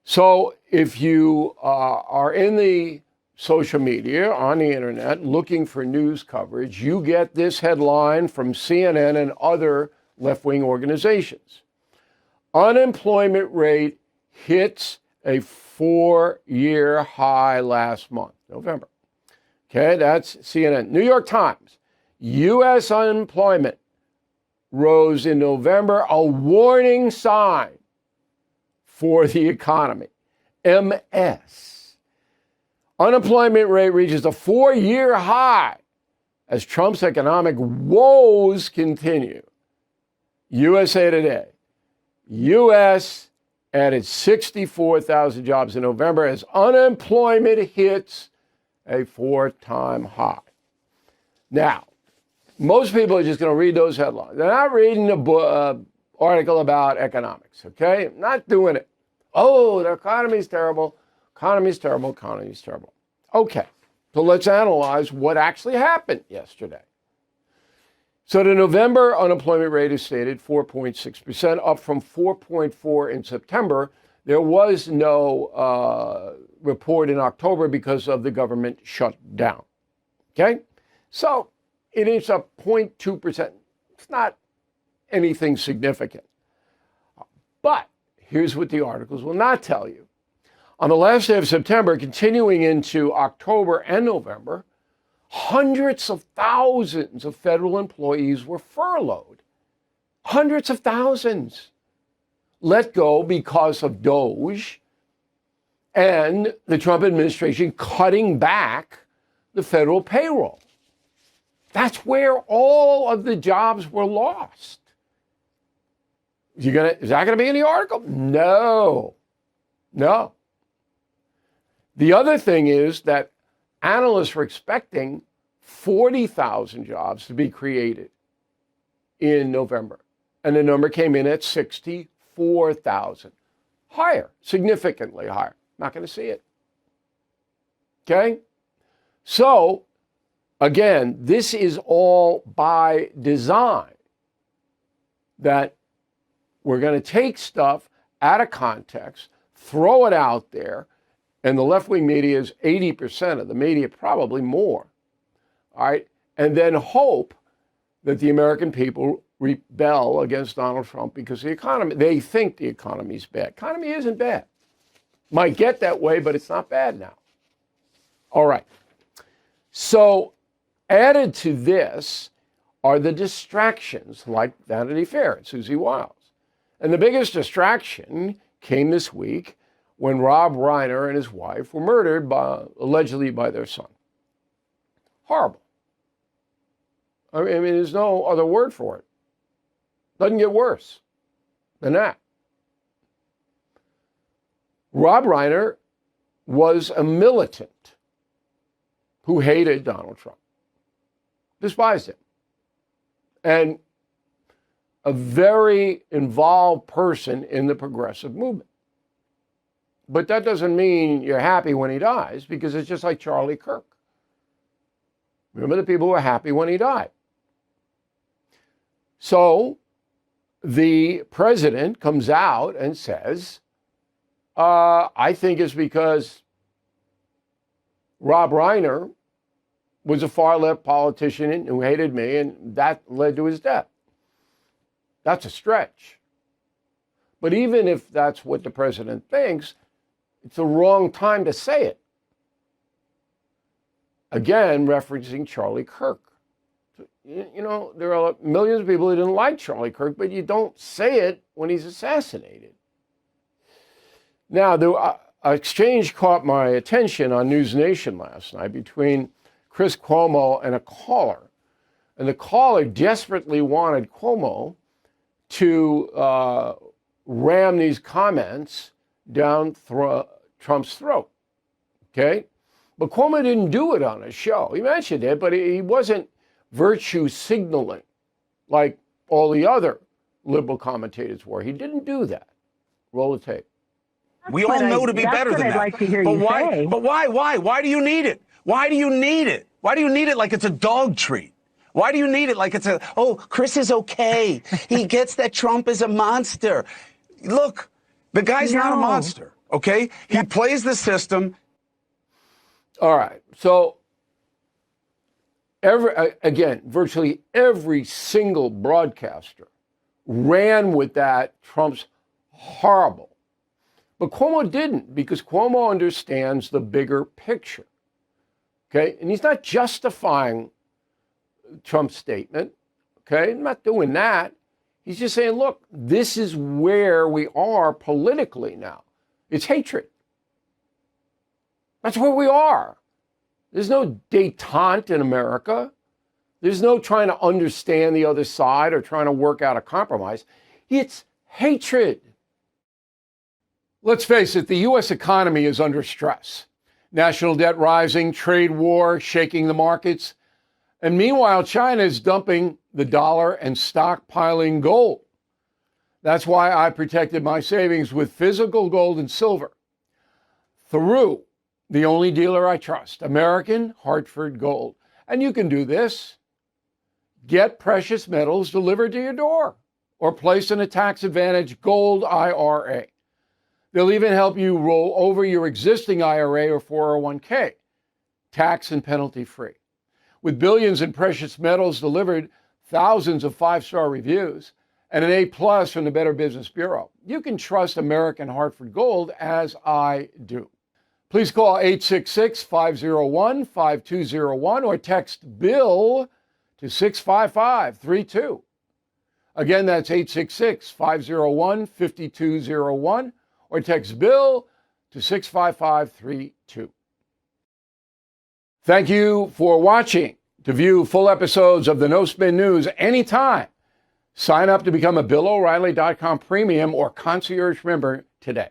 So if you are in the social media, on the internet, looking for news coverage, you get this headline from CNN and other left-wing organizations. Unemployment rate hits a 4-year high last month, November. Okay, that's CNN. New York Times, U.S. unemployment rose in November, a warning sign for the economy. MS. Unemployment rate reaches a 4-year high as Trump's economic woes continue. USA Today. U.S. added 64,000 jobs in November as unemployment hits a 4-time high. Now, most people are just going to read those headlines. They're not reading the article about economics, okay? Not doing it. Oh, the economy's terrible. Economy's terrible. Economy's terrible. Okay, so let's analyze what actually happened yesterday. So the November unemployment rate is stated 4.6%, up from 4.4 in September. There was no report in October because of the government shutdown. Okay, so it is up 0.2%. It's not anything significant. But here's what the articles will not tell you. On the last day of September, continuing into October and November, hundreds of thousands of federal employees were furloughed. Hundreds of thousands let go because of DOGE and the Trump administration cutting back the federal payroll. That's where all of the jobs were lost. Is that going to be in the article? No. The other thing is that analysts were expecting 40,000 jobs to be created in November. And the number came in at 64,000. Higher, significantly higher. Not going to see it. Okay? So, again, this is all by design. That we're going to take stuff out of context, throw it out there, and the left-wing media is 80% of the media, probably more. All right? And then hope that the American people rebel against Donald Trump because the economy, they think the economy's bad. Economy isn't bad. Might get that way, but it's not bad now. All right. So added to this are the distractions like Vanity Fair and Susie Wiles. And the biggest distraction came this week when Rob Reiner and his wife were murdered allegedly by their son. Horrible. I mean, there's no other word for it. Doesn't get worse than that. Rob Reiner was a militant who hated Donald Trump, despised him, and a very involved person in the progressive movement. But that doesn't mean you're happy when he dies, because it's just like Charlie Kirk. Remember the people who were happy when he died. So the president comes out and says, I think it's because Rob Reiner was a far-left politician who hated me, and that led to his death. That's a stretch. But even if that's what the president thinks, it's the wrong time to say it. Again, referencing Charlie Kirk. You know, there are millions of people who didn't like Charlie Kirk, but you don't say it when he's assassinated. Now, the exchange caught my attention on News Nation last night between Chris Cuomo and a caller. And the caller desperately wanted Cuomo to ram these comments down Trump's throat, okay? But Cuomo didn't do it on his show. He mentioned it, but he wasn't virtue signaling like all the other liberal commentators were. He didn't do that. Roll the tape. We all know to be better than that. Like to hear but you why? say. But why? Why do you need it? Why do you need it? Why do you need it like it's a dog treat? Why do you need it like it's Chris is okay. He gets that Trump is a monster. Look, the guy's not a monster. Okay? He plays the system. All right. So, virtually every single broadcaster ran with that Trump's horrible. But Cuomo didn't, because Cuomo understands the bigger picture. Okay? And he's not justifying Trump's statement. Okay? I'm not doing that. He's just saying, look, this is where we are politically now. It's hatred. That's where we are. There's no détente in America. There's no trying to understand the other side or trying to work out a compromise. It's hatred. Let's face it, the U.S. economy is under stress. National debt rising, trade war shaking the markets. And meanwhile, China is dumping the dollar and stockpiling gold. That's why I protected my savings with physical gold and silver through the only dealer I trust, American Hartford Gold. And you can do this. Get precious metals delivered to your door or place in a tax-advantaged gold IRA. They'll even help you roll over your existing IRA or 401k, tax and penalty free. With billions in precious metals delivered, thousands of five-star reviews, and an A+ from the Better Business Bureau, you can trust American Hartford Gold as I do. Please call 866-501-5201 or text BILL to 65532. Again, that's 866-501-5201 or text BILL to 65532. Thank you for watching. To view full episodes of the No Spin News anytime, sign up to become a BillO'Reilly.com premium or concierge member today.